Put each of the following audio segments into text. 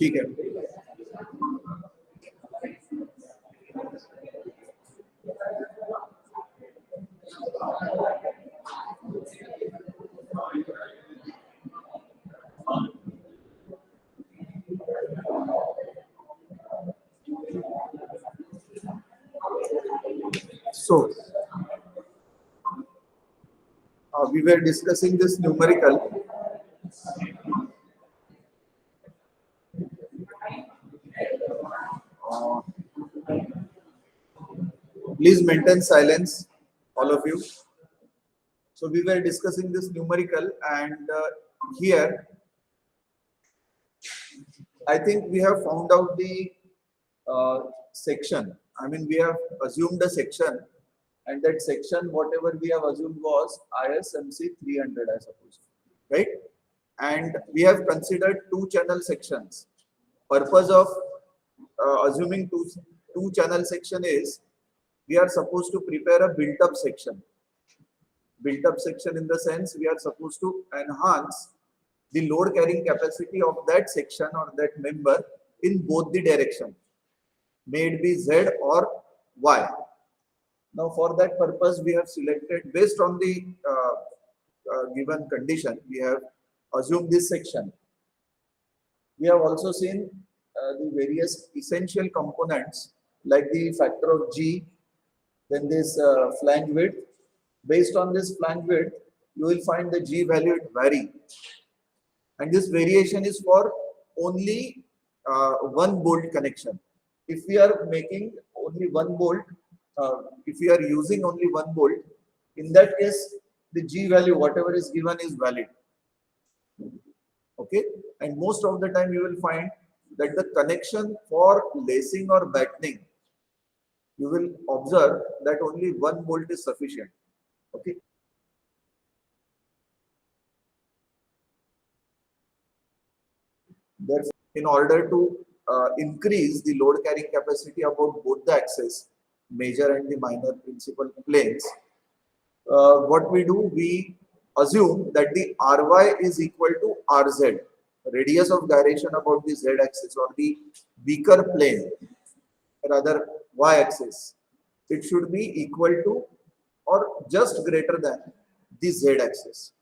ठीक है. So we were discussing this numerical. Please maintain silence, all of you. So we were discussing this numerical, and here I think we have found out the section. I mean, we have assumed a section, and that section, whatever we have assumed, was ISMC 300, I suppose, right? And we have considered two channel sections. Purpose of assuming two channel section is we are supposed to prepare a built-up section. Built-up section in the sense we are supposed to enhance the load carrying capacity of that section or that member in both the direction, may it be Z or Y. Now for that purpose we have selected, based on the given condition, we have assumed this section. We have also seen the various essential components like the factor of G, then this flange width. Based on this flange width, you will find the G value vary. And this variation is for only one bolt connection. If we are making only one bolt, if we are using only one bolt, in that case, the G value, whatever is given, is valid. Okay, and most of the time you will find that the connection for lacing or battening, you will observe that only one bolt is sufficient. Okay. Therefore, in order to increase the load carrying capacity about both the axes, major and the minor principal planes, what we do, we assume that the Ry is equal to Rz, radius of gyration about the Z axis or the weaker plane, rather Y axis. It should be equal to or just greater than the Z axis.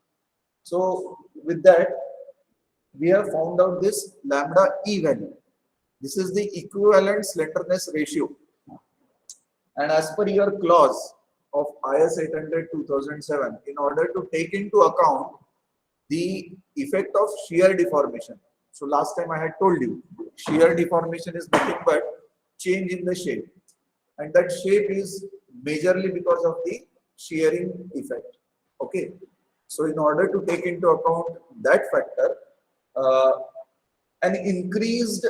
So with that, we have found out this lambda E value. This is the equivalent slenderness ratio. And as per your clause of IS 800-2007, in order to take into account the effect of shear deformation. So last time I had told you, shear deformation is nothing but change in the shape. And that shape is majorly because of the shearing effect. Okay. So in order to take into account that factor, an increased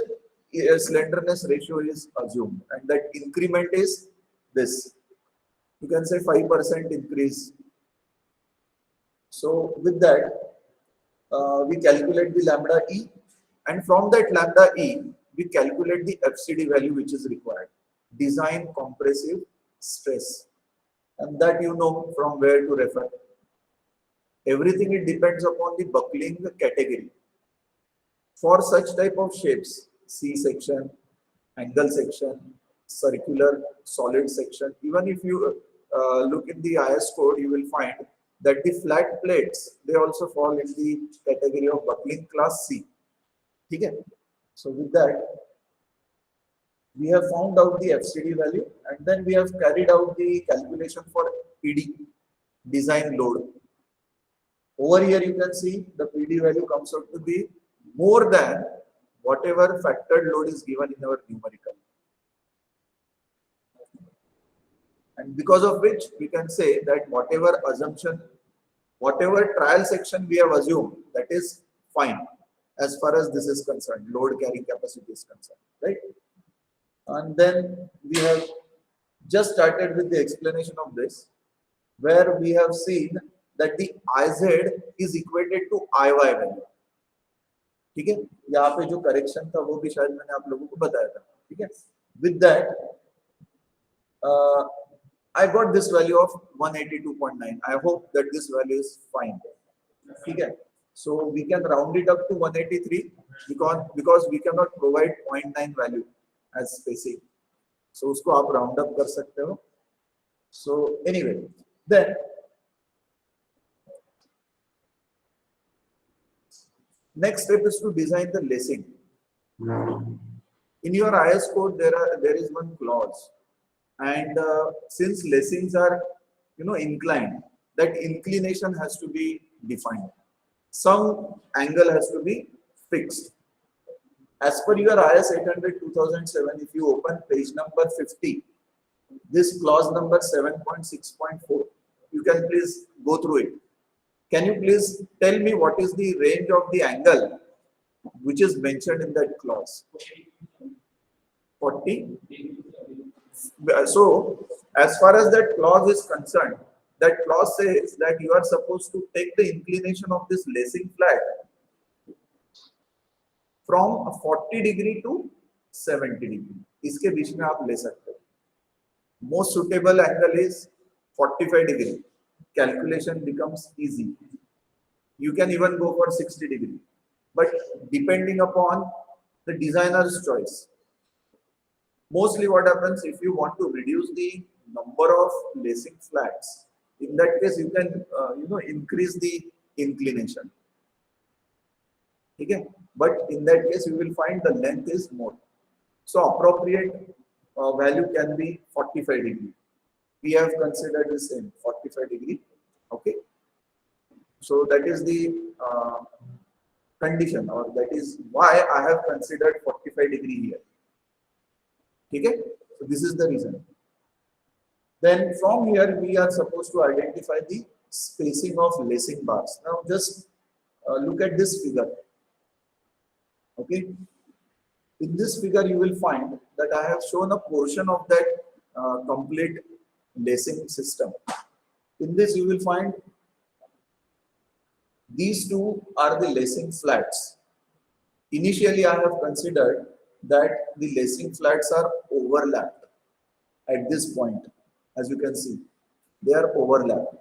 slenderness ratio is assumed, and that increment is this. You can say 5% increase. So with that, we calculate the lambda E, and from that lambda E, we calculate the FCD value which is required, design compressive stress, and that you know from where to refer. Everything, it depends upon the buckling category. For such type of shapes, C section, angle section, circular, solid section, even if you look in the IS code, you will find that the flat plates, they also fall in the category of buckling class C. Okay? So with that, we have found out the FCD value, and then we have carried out the calculation for PD, design load. Over here you can see the PD value comes out to be more than whatever factored load is given in our numerical. And because of which we can say that whatever assumption, whatever trial section we have assumed, that is fine as far as this is concerned, load carrying capacity is concerned, right? And then we have just started with the explanation of this, where we have seen that the IZ is equated to IY value. ठीक है, यहाँ पे जो correction था वो भी शायद मैंने आप लोगों को बताया था. ठीक है, with that I got this value of 182.9. I hope that this value is fine. ठीक है, so we can round it up to 183. because we cannot provide 0.9 value as spacing. So उसको आप round up कर सकते हो. So anyway, then next step is to design the lacing. In your IS code, there is one clause, and since lacings are inclined, that inclination has to be defined. Some angle has to be fixed. As per your IS 800/2007, if you open page number 50, this clause number 7.6.4, you can please go through it. Can you please tell me what is the range of the angle which is mentioned in that clause? 40. So, as far as that clause is concerned, that clause says that you are supposed to take the inclination of this lacing flat from a 40 degree to 70 degree. इसके बीच में आप ले सकते हो. Most suitable angle is 45 degree. Calculation becomes easy. You can even go for 60 degree, but depending upon the designer's choice. Mostly what happens, if you want to reduce the number of lacing flats, in that case you can increase the inclination. Okay? But in that case you will find the length is more. So appropriate value can be 45 degree. We have considered the same 45 degree. Okay. So that is the condition, or that is why I have considered 45 degree here. Okay. So this is the reason. Then from here we are supposed to identify the spacing of lacing bars. Now just look at this figure. Okay. In this figure you will find that I have shown a portion of that complete lacing system. In this you will find these two are the lacing flats. Initially I have considered that the lacing flats are overlapped at this point. As you can see, they are overlapped.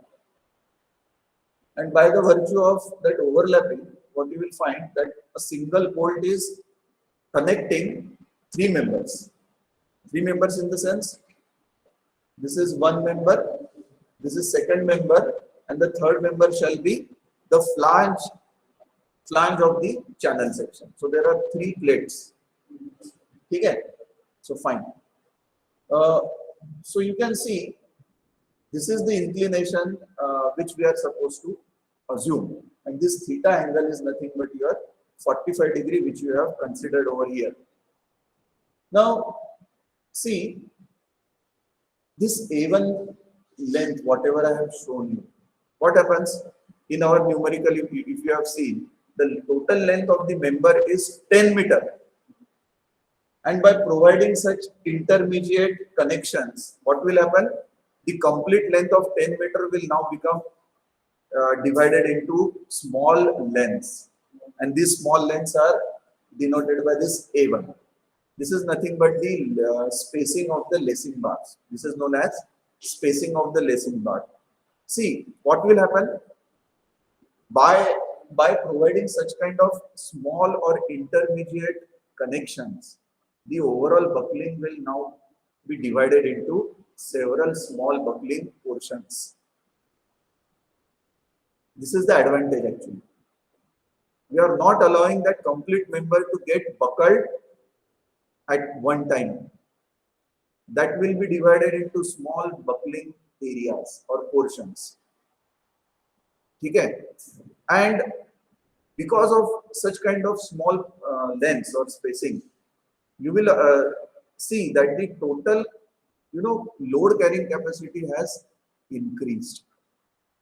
And by the virtue of that overlapping, what you will find that a single bolt is connecting three members. Three members in the sense, this is one member, this is second member, and the third member shall be the flange of the channel section. So there are three plates. Okay? So fine. So you can see this is the inclination which we are supposed to assume, and this theta angle is nothing but your 45 degree which you have considered over here. Now see this A1 length, whatever I have shown you, what happens in our numerical, if you have seen, the total length of the member is 10 meter. And by providing such intermediate connections, what will happen? The complete length of 10 meter will now become divided into small lengths. And these small lengths are denoted by this A1. This is nothing but the spacing of the lacing bars. This is known as spacing of the lacing bar. See, what will happen? By providing such kind of small or intermediate connections, the overall buckling will now be divided into several small buckling portions. This is the advantage actually. We are not allowing that complete member to get buckled at one time. That will be divided into small buckling areas or portions. Okay? And because of such kind of small lengths or spacing, you will see that the total load carrying capacity has increased,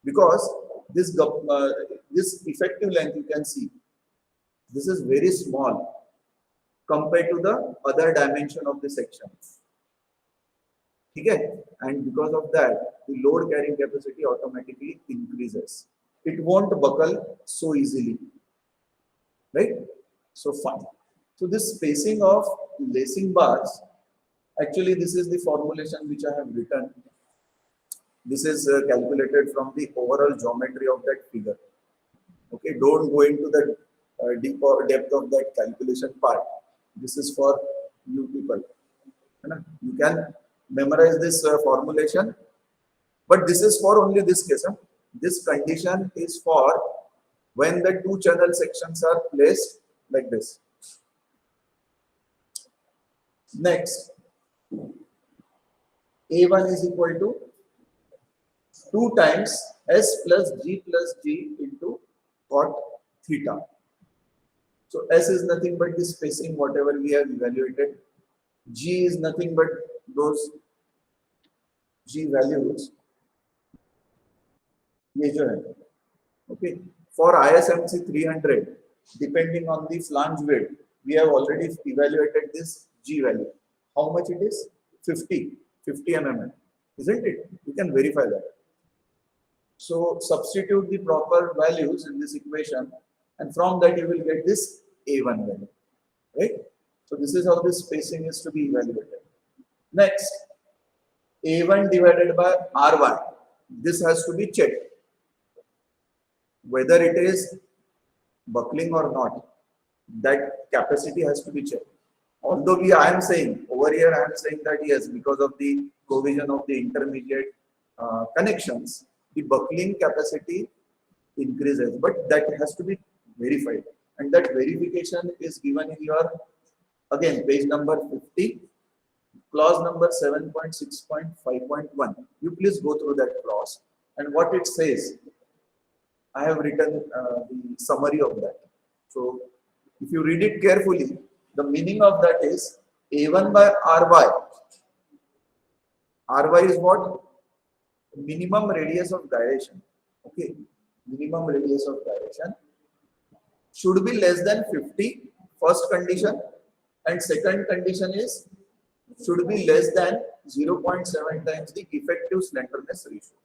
because this effective length, you can see this is very small compared to the other dimension of the section. Okay? And because of that, the load carrying capacity automatically increases. It won't buckle so easily, right? So fine. So this spacing of lacing bars, actually this is the formulation which I have written. This is calculated from the overall geometry of that figure. Okay, don't go into the depth of that calculation part. This is for you people. You can memorize this formulation, but this is for only this case. This condition is for when the two channel sections are placed like this. Next, A1 is equal to 2 times S plus G into cot theta. So S is nothing but the spacing whatever we have evaluated. G is nothing but those G values. Okay. For ISMC 300, depending on the flange width, we have already evaluated this G value. How much it is? 50 mm, isn't it? You can verify that. So substitute the proper values in this equation, and from that you will get this A1 value, right? So this is how this spacing is to be evaluated. Next, A1 divided by R1. This has to be checked whether it is buckling or not. That capacity has to be checked. Although I am saying over here, I am saying that yes, because of the provision of the intermediate connections, the buckling capacity increases, but that has to be verified, and that verification is given in your, again, page number 50, clause number 7.6.5.1. You please go through that clause, and what it says, I have written the summary of that. So if you read it carefully, the meaning of that is A1 by Ry. Ry is what? Minimum radius of gyration. Okay, minimum radius of gyration should be less than 50, first condition, and second condition is should be less than 0.7 times the effective slenderness ratio.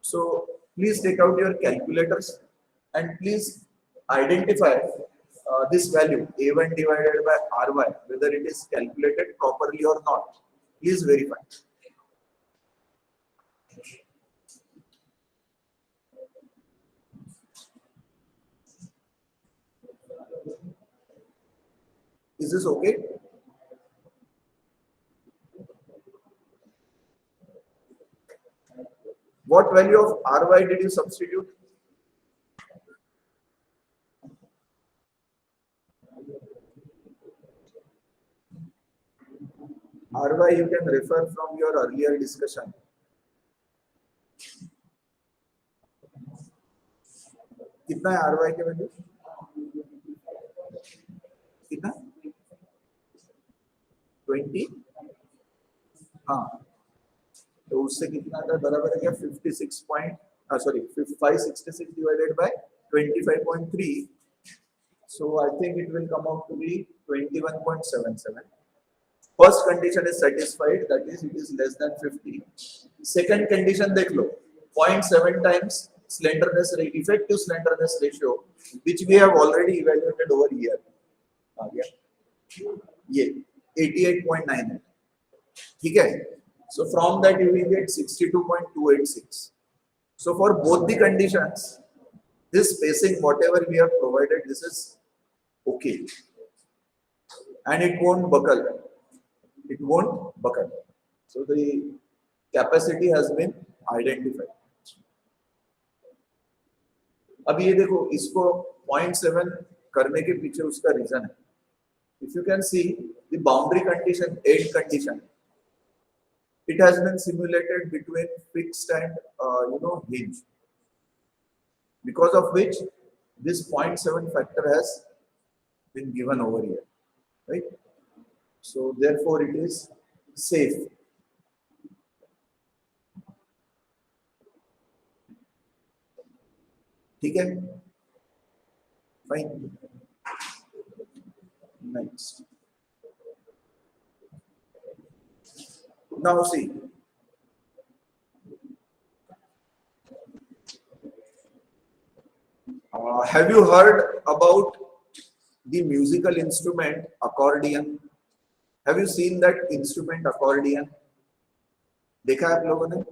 So please take out your calculators and please identify this value A1 divided by Ry, whether it is calculated properly or not. Please verify. Is this okay? What value of Ry did you substitute? Ry you can refer from your earlier discussion. कितना है Ry के value? कितना? 20? हाँ, तो उससे कितना आता है? बराबर है क्या? 566 divided by 25.3. So I think it will come out to be 21.77. First condition is satisfied, that is it is less than 50. Second condition देख लो, 0.7 times slenderness rate, effective slenderness ratio, which we have already evaluated over here. ये 88.98. ठीक है? So from that you will get 62.286. So for both the conditions, this spacing whatever we have provided, this is okay, and it won't buckle. It won't buckle. So the capacity has been identified. अब ये देखो, इसको 0.7 करने के पीछे उसका reason है. If you can see the boundary condition, 8 condition, it has been simulated between fixed and hinge, because of which this 0.7 factor has been given over here, right? So therefore it is safe. ठीक है? Fine. Next. Now see. Have you heard about the musical instrument accordion? Have you seen that instrument accordion? देखा है आप लोगों ने?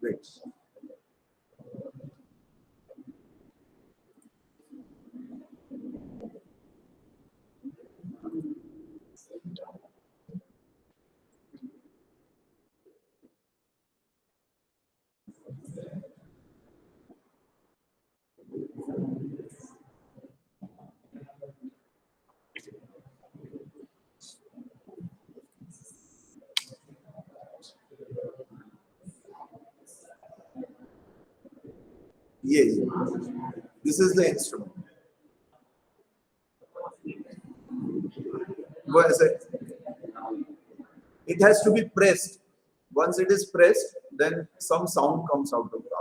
Wait. Yes, this is the instrument. What is it? It has to be pressed. Once it is pressed, then some sound comes out of it.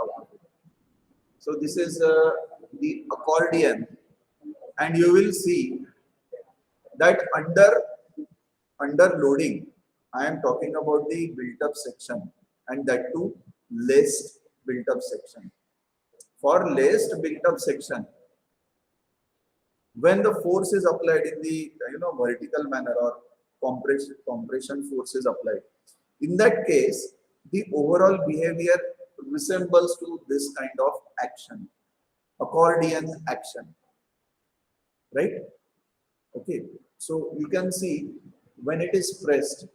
So this is the accordion, and you will see that under loading, I am talking about the built-up section, and that too laced built-up section. For laced built-up section, when the force is applied in the vertical manner or compression force is applied, in that case, the overall behavior resembles to this kind of action, accordion action, right? Okay, so you can see when it is pressed,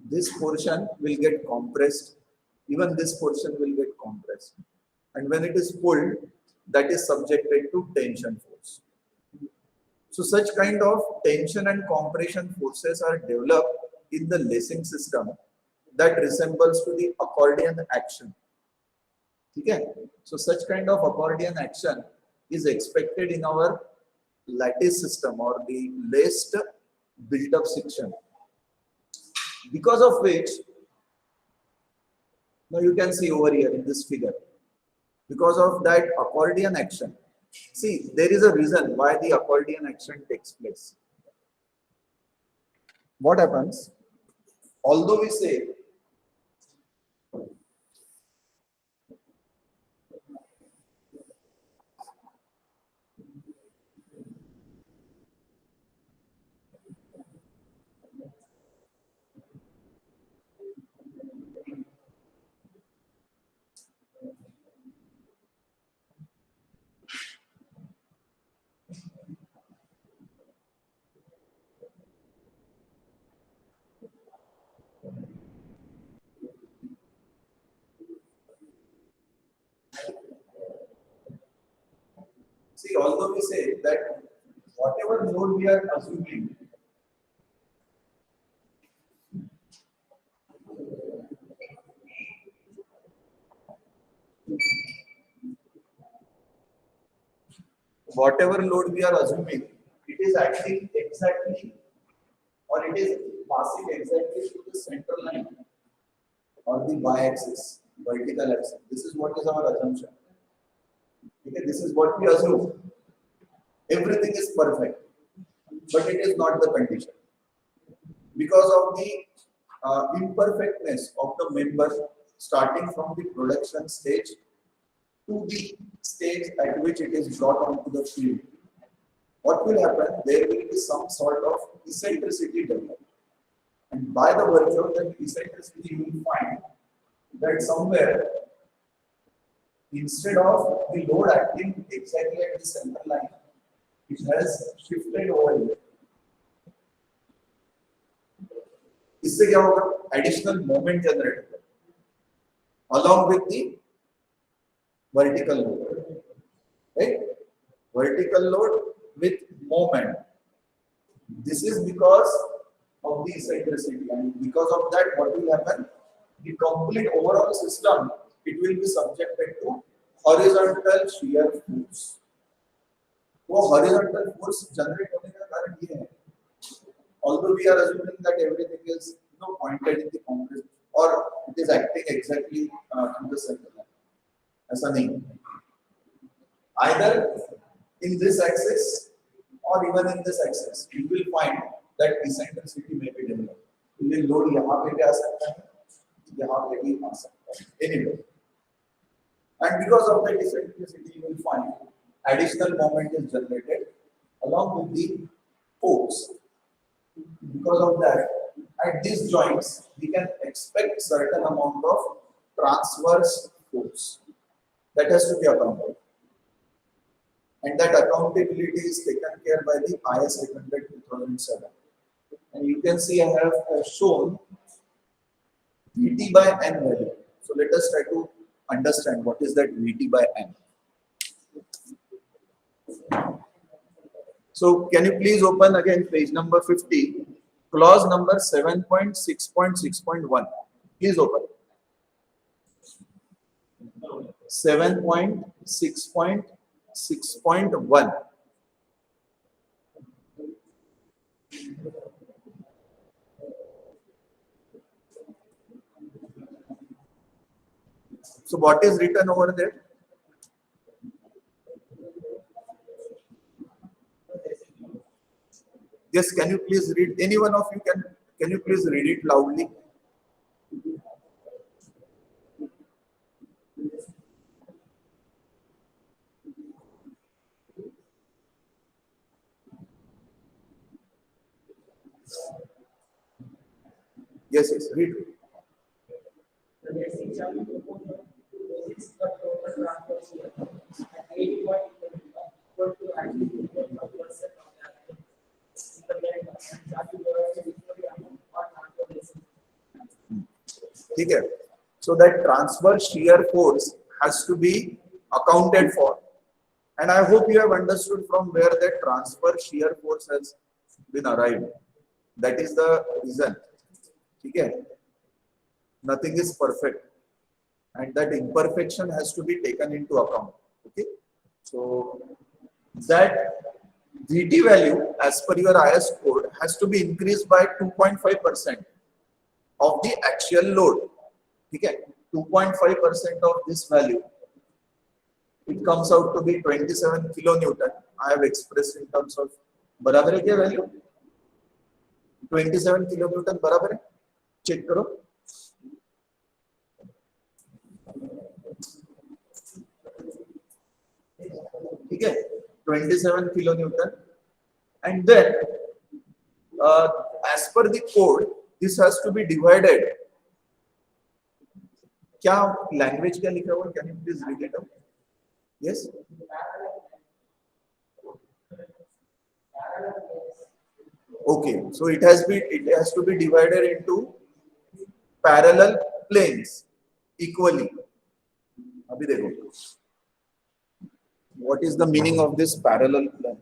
this portion will get compressed, even this portion will get compressed, and when it is pulled, that is subjected to tension force. So such kind of tension and compression forces are developed in the lacing system that resembles to the accordion action. Okay? So such kind of accordion action is expected in our lattice system or the laced built-up section. Because of which, now you can see over here in this figure, because of that accordion action, see, there is a reason why the accordion action takes place. What happens? Although we say although we say that whatever load we are assuming, it is acting exactly, or it is passing exactly to the central line or the y-axis, vertical axis. This is what is our assumption. Okay, this is what we assume. Everything is perfect, but it is not the condition. Because of the imperfectness of the member starting from the production stage to the stage at which it is brought onto the field, what will happen? There will be some sort of eccentricity developed. And by the virtue of that eccentricity, you will find that somewhere, instead of the load acting exactly at the center line, it has shifted over here. इससे क्या होगा? Additional moment generate होगा, along with the vertical load, right? Vertical load with moment. This is because of the eccentricity, and because of that, what will happen? The complete overall system, it will be subjected to horizontal shear force. वो horizontal force generate होने का कारण ये है. Although we are assuming that everything is pointed in the compression or it is acting exactly to the center line, ऐसा नहीं. Either in this axis or even in this axis, you will find that eccentricity may be developed. ये load यहाँ पे भी आ सकता है, यहाँ पे भी आ सकता है. Anyway, and because of that eccentricity, you will find additional moment is generated along with the force. Because of that, at these joints, we can expect certain amount of transverse force that has to be accounted. And that accountability is taken care by the IS 800-2007. And you can see I have shown Vt by N value. So let us try to understand what is that Vt by N. So can you please open again page number 50, clause number 7.6.6.1. Please open. 7.6.6.1. So what is written over there? Yes, can you please read? Any one of you can you please read it loudly? Yes, yes, read. Okay. So that transfer shear force has to be accounted for. And I hope you have understood from where that transfer shear force has been arrived. That is the reason. Okay. Nothing is perfect. And that imperfection has to be taken into account. Okay. So that VT value as per your IS code has to be increased by 2.5% of the actual load. Okay. 2.5% of this value, it comes out to be 27 kilonewton. I have expressed in terms of बराबर है क्या value? 27 kilonewton बराबर है? Check करो. ठीक है? 27 kilonewton, and then as per the code, this has to be divided. क्या language क्या लिखा हुआ? Can you please read it out? Yes. Okay, so it has to be divided into parallel planes equally. अभी देखो. What is the meaning of this parallel plane?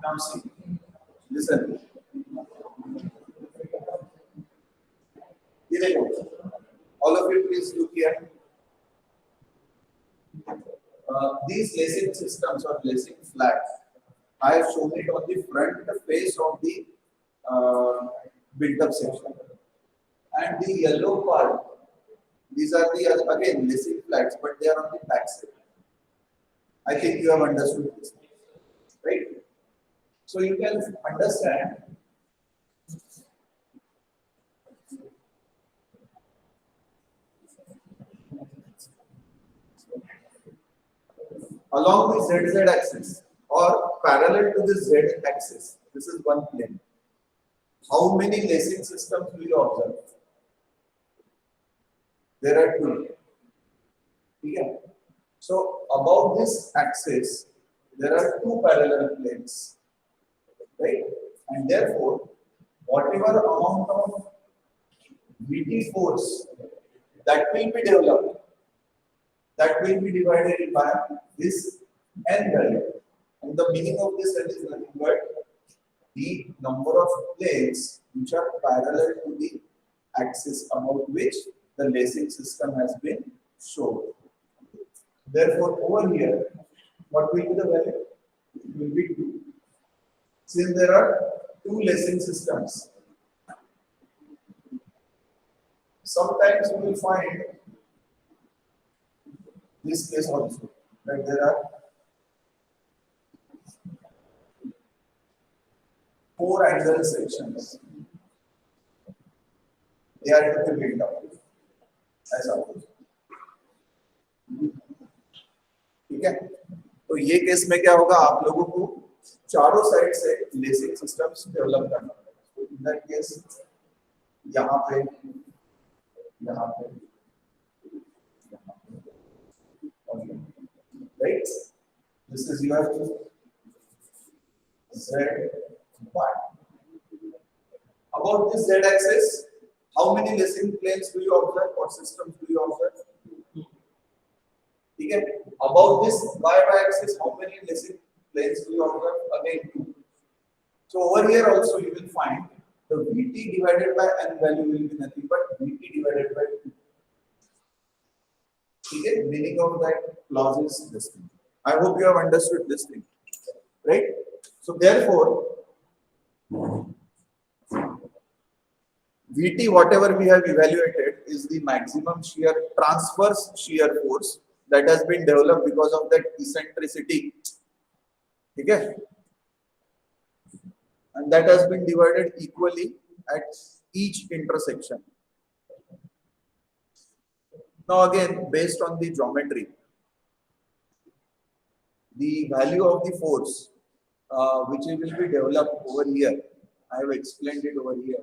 Now see, listen. All of you, please look here. These lacing systems or lacing flags, I have shown it on the front face of the built-up section. And the yellow part, these are the again lacing flags, but they are on the back side. I think you have understood this, right? So you can understand along the ZZ axis or parallel to the Z axis. This is one plane. How many lacing systems will you observe? There are two. Yeah. So above this axis, there are two parallel planes, right? And therefore, whatever amount of Vt force that will be developed, that will be divided by this n value. And the meaning of this n is nothing but the number of planes which are parallel to the axis about which the lacing system has been shown. Therefore, over here, what will be the value? It will be 2. Since there are two lacing systems, sometimes we will find this case also, that there are 4 angle sections. They are to be built up as opposite. ठीक है, तो ये case में क्या होगा, आप लोगों को चारों साइड से लेसिंग सिस्टम्स डेवलप करना पड़ेगा. तो इन दैट केस यहाँ पे right, this is you have to Z y. About this Z axis, how many lacing planes do you observe or systems do you observe? Okay. About this y axis, how many lacing planes do you observe? Again 2. So over here also you will find the Vt divided by n value will be nothing but Vt divided by 2. Okay. Meaning of that clause is this thing. I hope you have understood this thing, right? So therefore, Vt, whatever we have evaluated, is the maximum shear transverse shear force that has been developed because of that eccentricity. Okay? And that has been divided equally at each intersection. Now again, based on the geometry, the value of the force which will be developed over here, I have explained it over here.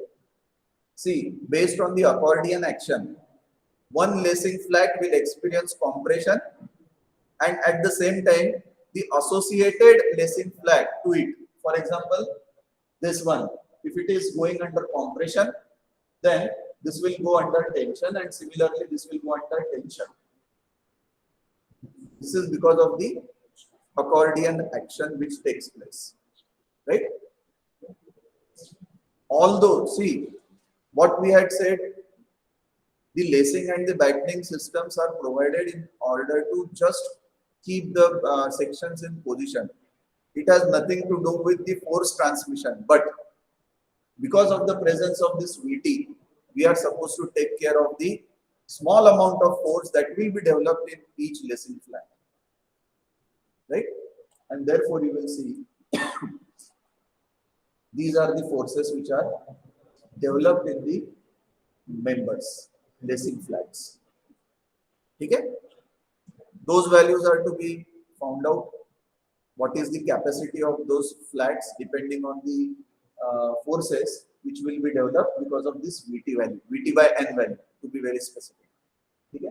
See, based on the accordion action, one lacing flat will experience compression, and at the same time, the associated lacing flat to it. For example, this one, if it is going under compression, then this will go under tension, and similarly, this will go under tension. This is because of the accordion action which takes place, right? Although, see, what we had said, the lacing and the battening systems are provided in order to just keep the sections in position. It has nothing to do with the force transmission, but because of the presence of this Vt, we are supposed to take care of the small amount of force that will be developed in each lacing flat, right? And therefore you will see these are the forces which are developed in the members, lacing flats. Okay? Those values are to be found out. What is the capacity of those flats depending on the forces which will be developed because of this Vt value, Vt by n value, to be very specific. Okay?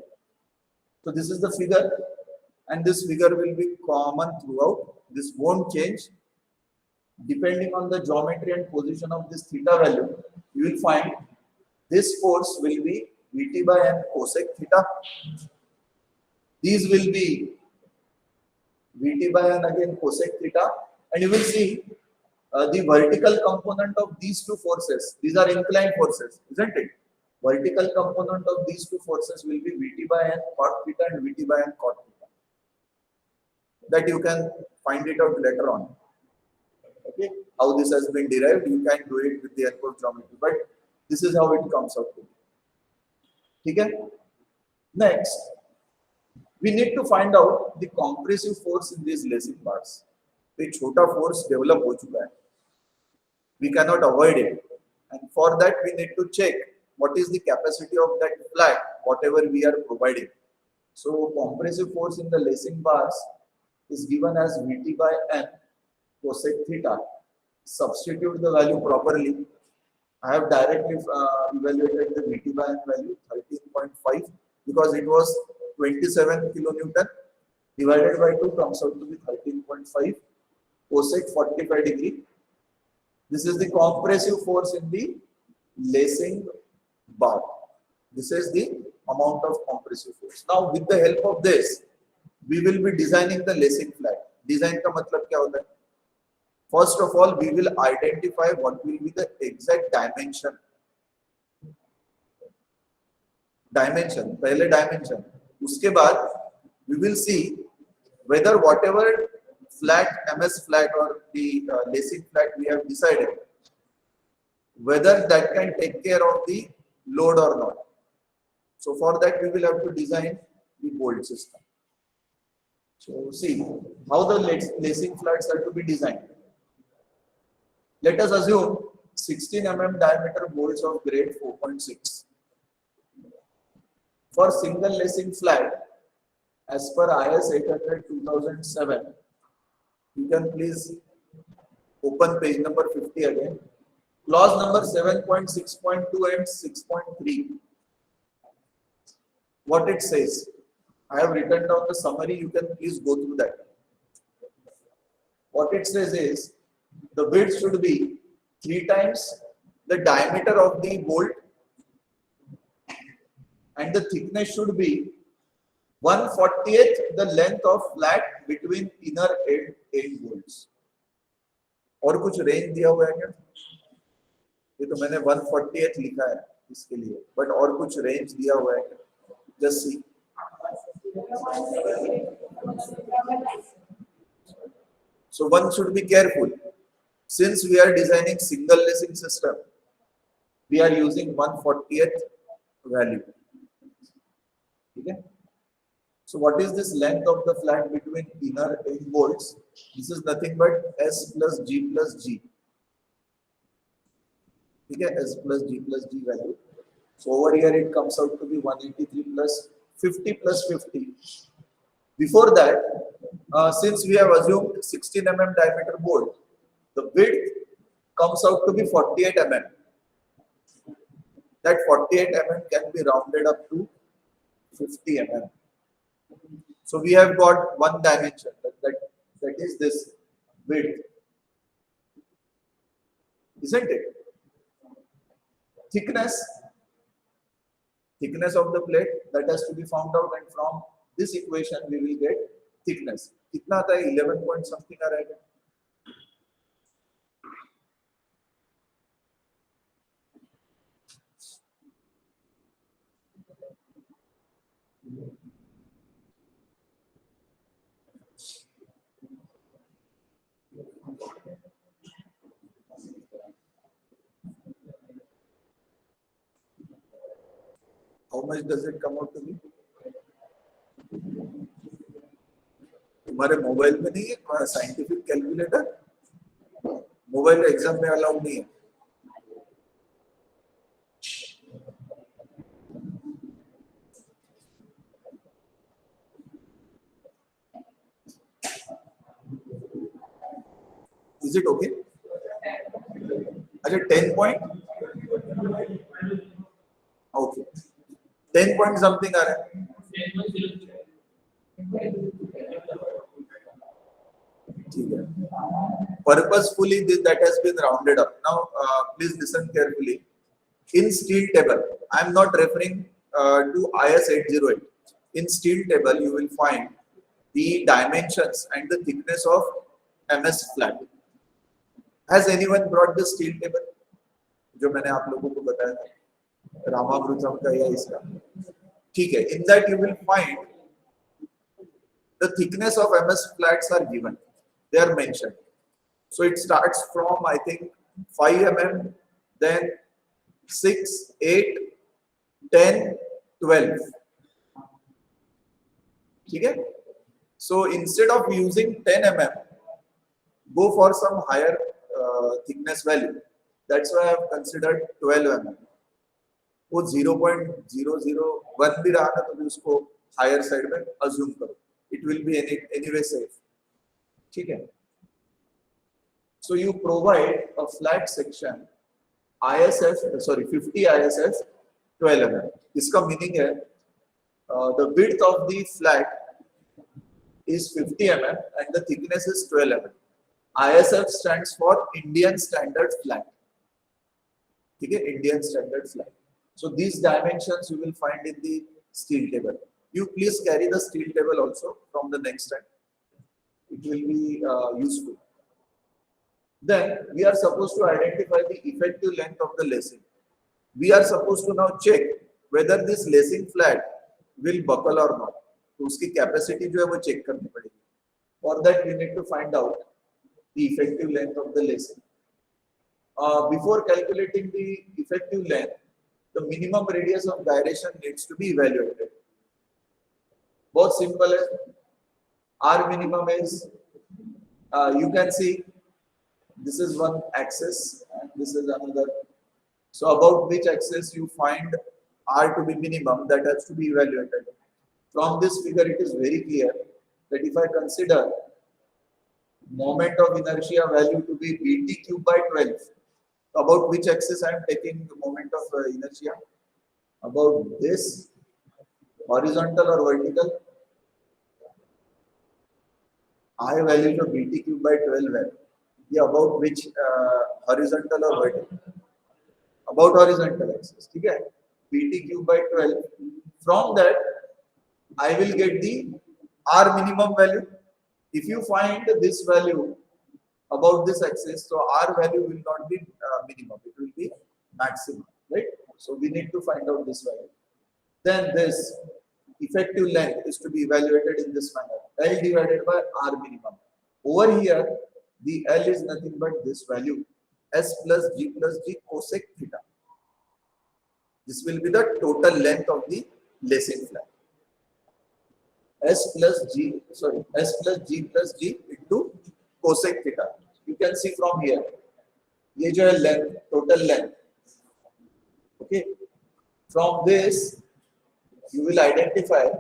So this is the figure, and this figure will be common throughout. This won't change. Depending on the geometry and position of this theta value, you will find this force will be Vt by n cosec theta. These will be Vt by n again cosec theta, and you will see the vertical component of these two forces. These are inclined forces, isn't it? Vertical component of these two forces will be Vt by n cot theta and Vt by n cot theta. That you can find it out later on. Okay, how this has been derived, you can do it with the help geometry, but this is how it comes out to be. Okay? Next, we need to find out the compressive force in these lacing bars. The chota force develop ho chuka hai. We cannot avoid it, and for that we need to check what is the capacity of that flat, whatever we are providing. So compressive force in the lacing bars is given as Vt by n cosec theta. Substitute the value properly. I have directly evaluated the Vt by n value 13.5 because it was 27 kilonewton divided by 2 comes out to be 13.5 cosec 45 degree. This is the compressive force in the lacing bar. This is the amount of compressive force. Now with the help of this, we will be designing the lacing flat. Design का मतलब क्या होता है? First of all, we will identify what will be the exact dimension. पहले dimension. उसके बाद we will see whether whatever flat, MS flat or the lacing flat we have decided, whether that can take care of the load or not. So for that we will have to design the bolt system. So see how the lacing flats are to be designed. Let us assume 16 mm diameter bolts of grade 4.6. For single lacing flat, as per IS 800-2007, you can please open page number 50 again. Clause number 7.6.2 and 6.3. What it says. I have written down the summary, you can please go through that. What it says is, the width should be 3 times the diameter of the bolt and the thickness should be 1/40th the length of flat between inner end bolts. और कुछ range दिया हुआ है क्या? ये तो मैंने 1/40th लिखा है इसके लिए, बट और कुछ रेंज दिया हुआ है क्या? Just see. So one should be careful. Since we are designing single lacing system, we are using 1/40th value. Okay? So what is this length of the flat between inner end bolts? This is nothing but S plus G plus G. Okay? S plus G value. So over here it comes out to be 183 plus 50 plus 50. Before that, since we have assumed 16 mm diameter bolt, the width comes out to be 48 mm. That 48 mm can be rounded up to 50 mm. So we have got one dimension, that is this width. Isn't it? Thickness of the plate, that has to be found out, and from this equation we will get thickness. कितना आता है? 11 point something आ रहेगा. How much does it come out to be? तुम्हारे mobile में नहीं है तुम्हारा scientific calculator? Mobile exam में अलाउड नहीं है. Is it okay? अच्छा 10 point. Okay. 10 point something आ रहा है. ठीक है. Purposefully that has been rounded up. Now please listen carefully. In steel table, I am not referring to IS 808. In steel table, you will find the dimensions and the thickness of MS flat. Has anyone brought the steel table? जो मैंने आप लोगों को बताया था, रामावृतम का या इसका. ठीक है. In that you will find the thickness of MS flats are given. They are mentioned. So it starts from I think 5 mm, then 6, 8, 10, 12. ठीक है. So instead of using 10 mm, go for some higher thickness value. That's why I have considered 12 mm. वो 0.001 भी रहा ना तो भी उसको higher side में assume करो. It will be anyway safe. ठीक है. So you provide a flat section ISF, sorry, 50 ISF 12 mm. इसका मीनिंग है the width of the flat is 50 mm and the thickness is 12 mm. ISF stands for Indian Standard Flat. ठीक है, Indian Standard Flat. So these dimensions you will find in the steel table. You please carry the steel table also from the next time. It will be useful. Then we are supposed to identify the effective length of the lacing. We are supposed to now check whether this lacing flat will buckle or not. तो उसकी capacity जो है वो check करनी पड़ेगी. For that we need to find out the effective length of the lacing. Before calculating the effective length, the minimum radius of gyration needs to be evaluated. बहुत simple है. R minimum is you can see this is one axis and this is another. So about which axis you find R to be minimum, that has to be evaluated. From this figure it is very clear that if I consider moment of inertia value to be Bt cube by 12, about which axis I am taking the moment of inertia? About this, horizontal or vertical? I value of Bt cube by 12 है. Yeah, about which horizontal or vertical? About horizontal axis. ठीक है? Bt cube by 12. From that, I will get the R minimum value. If you find this value about this axis, so R value will not be minimum, it will be maximum, right? So we need to find out this value. Then this effective length is to be evaluated in this manner, L divided by R minimum. Over here, the L is nothing but this value, S plus G cosec theta. This will be the total length of the lacing flat. S plus G into cosec theta. You can see from here. ये जो है length, total length. Okay. From this, you will identify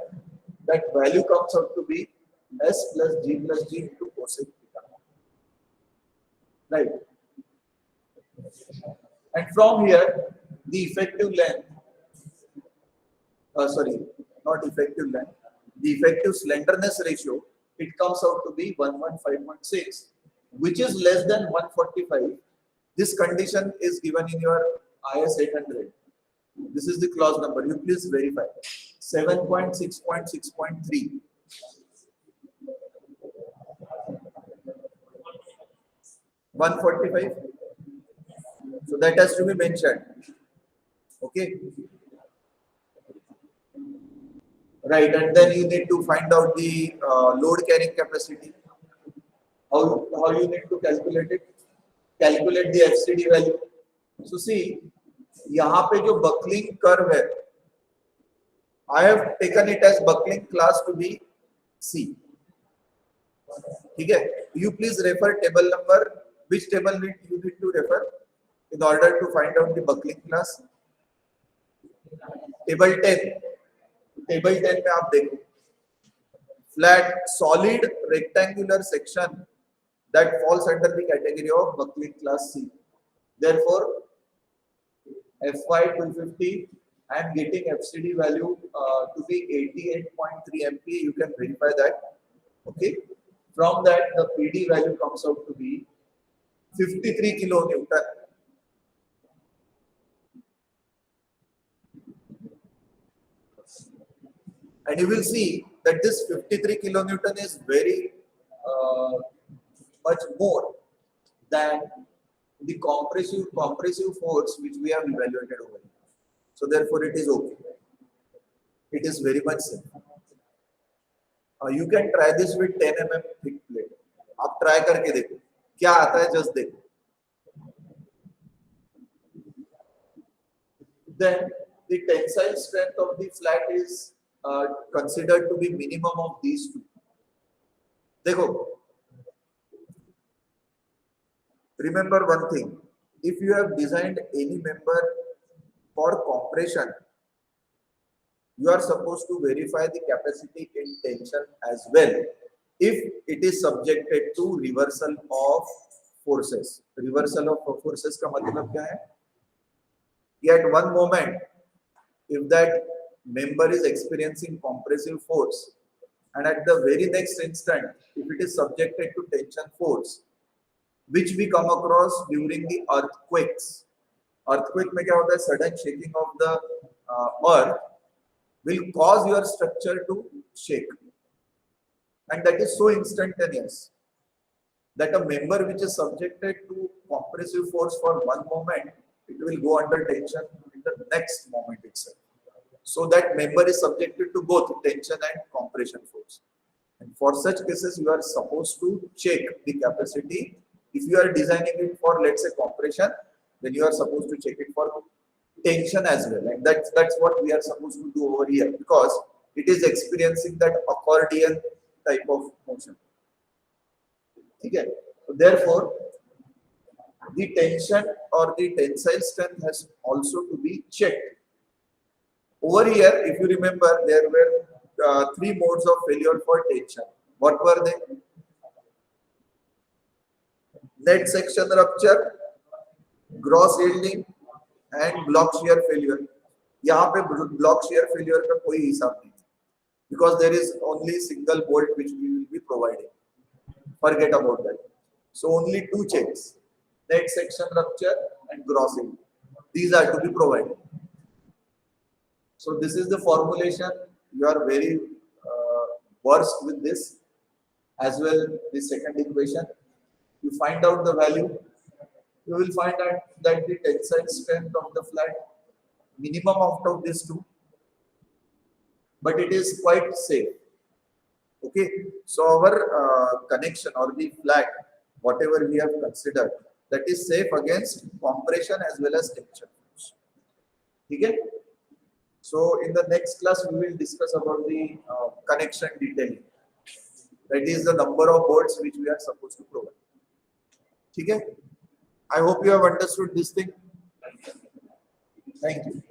that value comes out to be S plus G into cosec theta. Right. And from here, the effective length, not effective length, the effective slenderness ratio, it comes out to be 115.6, which is less than 145. This condition is given in your IS 800. This is the clause number. You please verify. 7.6.6.3. 145. So that has to be mentioned. Okay. Right, and then you need to find out the load carrying capacity. How you need to calculate it? Calculate the FCD value. So see, यहाँ पे जो buckling curve है, I have taken it as buckling class to be C. ठीक है? You please refer table number. Which table you need to refer in order to find out the buckling class? Table 10. Table 10 में आप देखो flat solid rectangular section that falls under the category of buckling class C. Therefore, FY 250 I am getting FCD value to be 88.3 MPa. You can verify that. Okay. From that, the PD value comes out to be 53 kilonewton. And you will see that this 53 kilonewton is very much more than the compressive force which we have evaluated over here. So therefore it is okay. It is very much safe. You can try this with 10 mm thick plate. आप try करके देखो क्या आता है, just देखो. Then the tensile strength of the flat is considered to be minimum of these two. देखो, remember one thing, if you have designed any member for compression, you are supposed to verify the capacity in tension as well. if it is subjected to reversal of forces. Reversal of forces का मतलब क्या है? At one moment, if that member is experiencing compressive force, and at the very next instant, if it is subjected to tension force, which we come across during the earthquakes. Earthquake में क्या होता है? Sudden shaking of the earth will cause your structure to shake, and that is so instantaneous that a member which is subjected to compressive force for one moment, it will go under tension in the next moment itself. So that member is subjected to both tension and compression force. And for such cases, you are supposed to check the capacity. If you are designing it for, let's say, compression, then you are supposed to check it for tension as well. And that's what we are supposed to do over here, because it is experiencing that accordion type of motion. Okay. So therefore, the tension or the tensile strength has also to be checked. Over here, if you remember, there were three modes of failure for tension. What were they? Net section rupture, gross yielding, and block shear failure. यहाँ पे block shear failure का कोई हिसाब नहीं, because there is only single bolt which we will be providing. Forget about that. So only two checks: net section rupture and gross yielding. These are to be provided. So this is the formulation. You are very versed with this as well. The second equation, you find out the value. You will find out that the tensile strength of the flat minimum out of these two, but it is quite safe. Okay, so our connection or the flat, whatever we have considered, that is safe against compression as well as tension. Okay. So in the next class, we will discuss about the connection detailing. That is the number of bolts which we are supposed to provide. Okay? I hope you have understood this thing. Thank you.